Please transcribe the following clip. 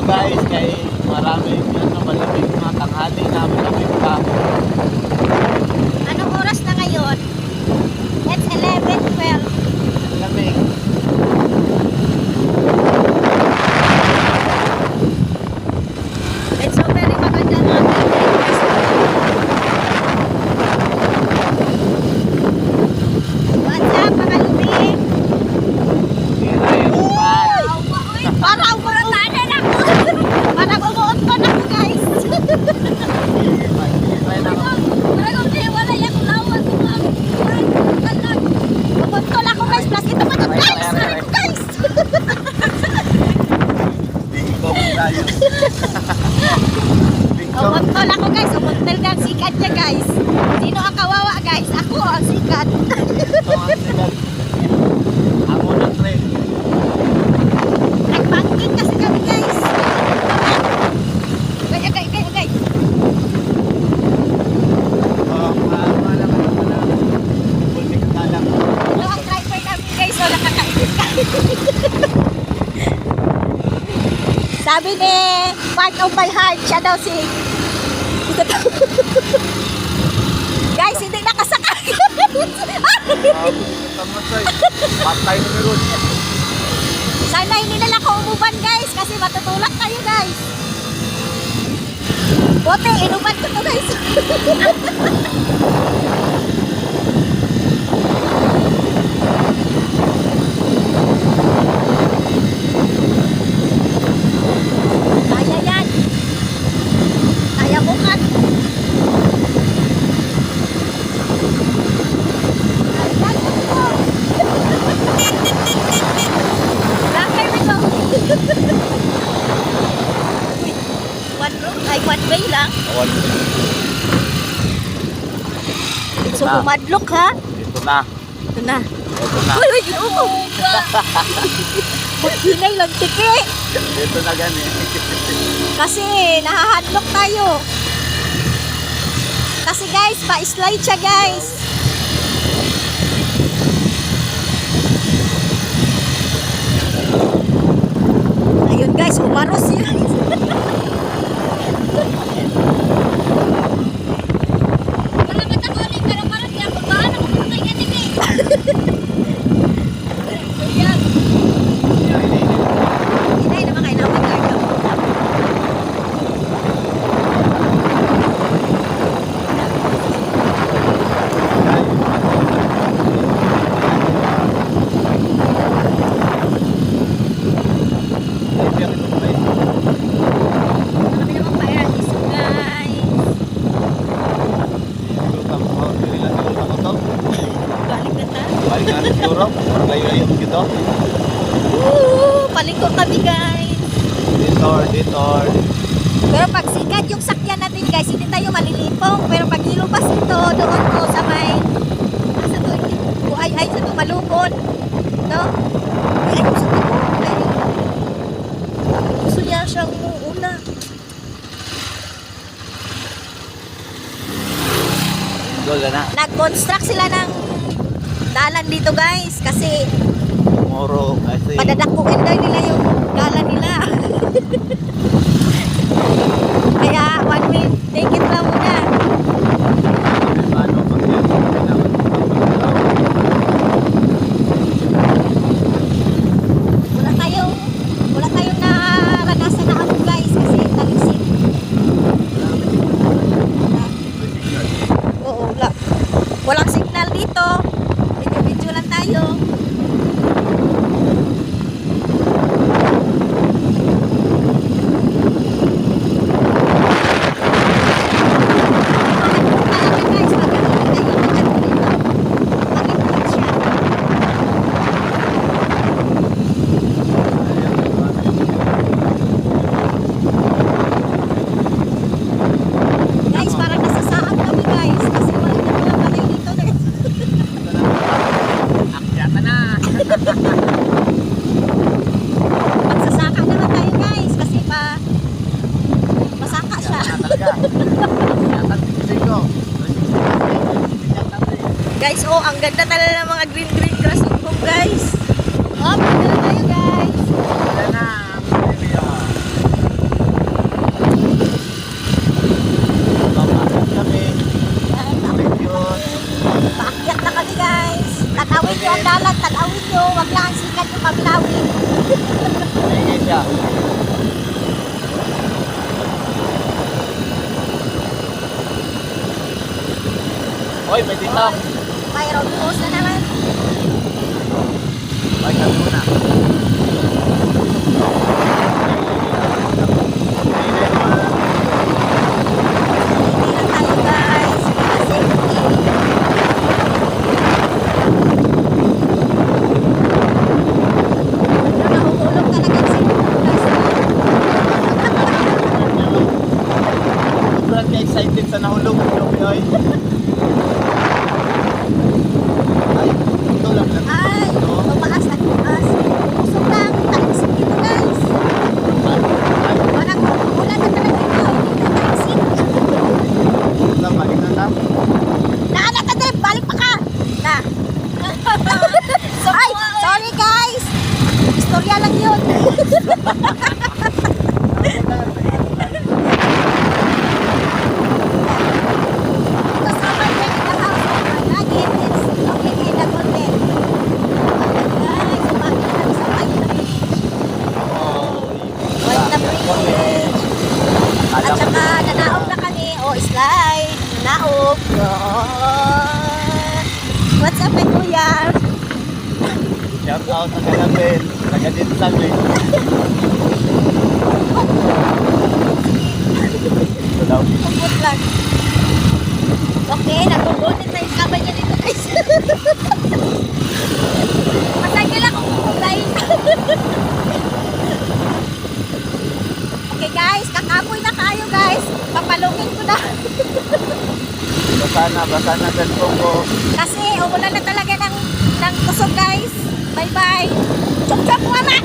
guys, kay maraming malamig na tanghali na malamig pa. Anong oras na ngayon? It's 11:12. Lamig. It's so very maganda na. What's up, mga lubi? Parang umutanan ako. Parang umuot pa na ako, guys. Parang wala yung lawan. Umuntol ako, guys. Plus ito pa ito, guys. Sorry ko, guys. Umuntol ako, guys. Umuntol ka ang sikat niya, guys. Sino ang kawawa, guys? Ako ang sikat. Ako na trend. Nagpangkin kasi kami, guys. Agay. Ito ang driver namin, guys. So, nakakainit ka. Sabi ni part of my heart, siya daw si... Guys, hindi nakasakay. Patay na meron. Sana hindi nila ko umuban, guys, kasi matutulak tayo, guys. Bote, inuban ko to, guys. Kaya yan. Kaya mo kan. One way lang. So, pumadlok ha? Ito na. Ito na. Ito na. Uy, hinay lang tiki. Ito na gani. Kasi nahahadlok tayo. Kasi guys, pa-slide siya, guys. Ayun guys, umaros yun. Palikot kami, guys. Detour. Pero pag sikat yung sakyan natin, guys, hindi tayo malilipong. Pero pag ilubas ito, doon ko sa may sa to, ay sa tumalubon. No? Ay, sa to. Gusto niya siyang una. Wala na. Nag-construct sila ng dalan dito, guys, kasi Moro kasi. padadakuin daw nila yung gala nila. Kaya, one way, take it lang muna. Paano pag yan? Wala tayong naranasan na ako, guys, kasi talisik. Oo, wala. Walang signal dito. Video lang tayo. Guys, parang nasasaan kami, guys, kasi walang patay dito, guys. Akyata na. Magsasaka naman tayo, guys, kasi masaka siya. Talaga. Guys, oh, ang ganda talaga ng mga green grass of home, guys. Oh, pagdala tayo, guys. Yan na. siya. Hoy, may dito. May road post na naman. Ay, kami muna. Hindi na tayo guys. Para safety. Pero nahuhulog talaga si guys. Sobrang ka-excited sa nahulog. Ay, ito lang lang. Ay, tumaas na tumaas. Usok lang. Taksik dito guys. Parang ulan na talaga ito. Taksik. Ito, balik na lang. Naanak ka din. Balik pa ka. Na. Ay, sorry guys. Istorya lang yun. Kasama niya in the house of my nugget. It's okay in the content. Guys, umakit kami sa white na bridge. White na bridge. At saka nanaog na kami. O, slide. Nanaog. What's up, kuya? Shout out sa Galapin. Taga-Dinsang eh. Ito daw. Pagod lang. Okay, nag-golden na yung kamay niya dito guys. Masagil ako guys. Okay guys, kakapoy na kayo guys. Papalungin ko na. Basa na cellphone ko. Kasi umulan na talaga ng kusog guys. Bye bye. Chop chop mama.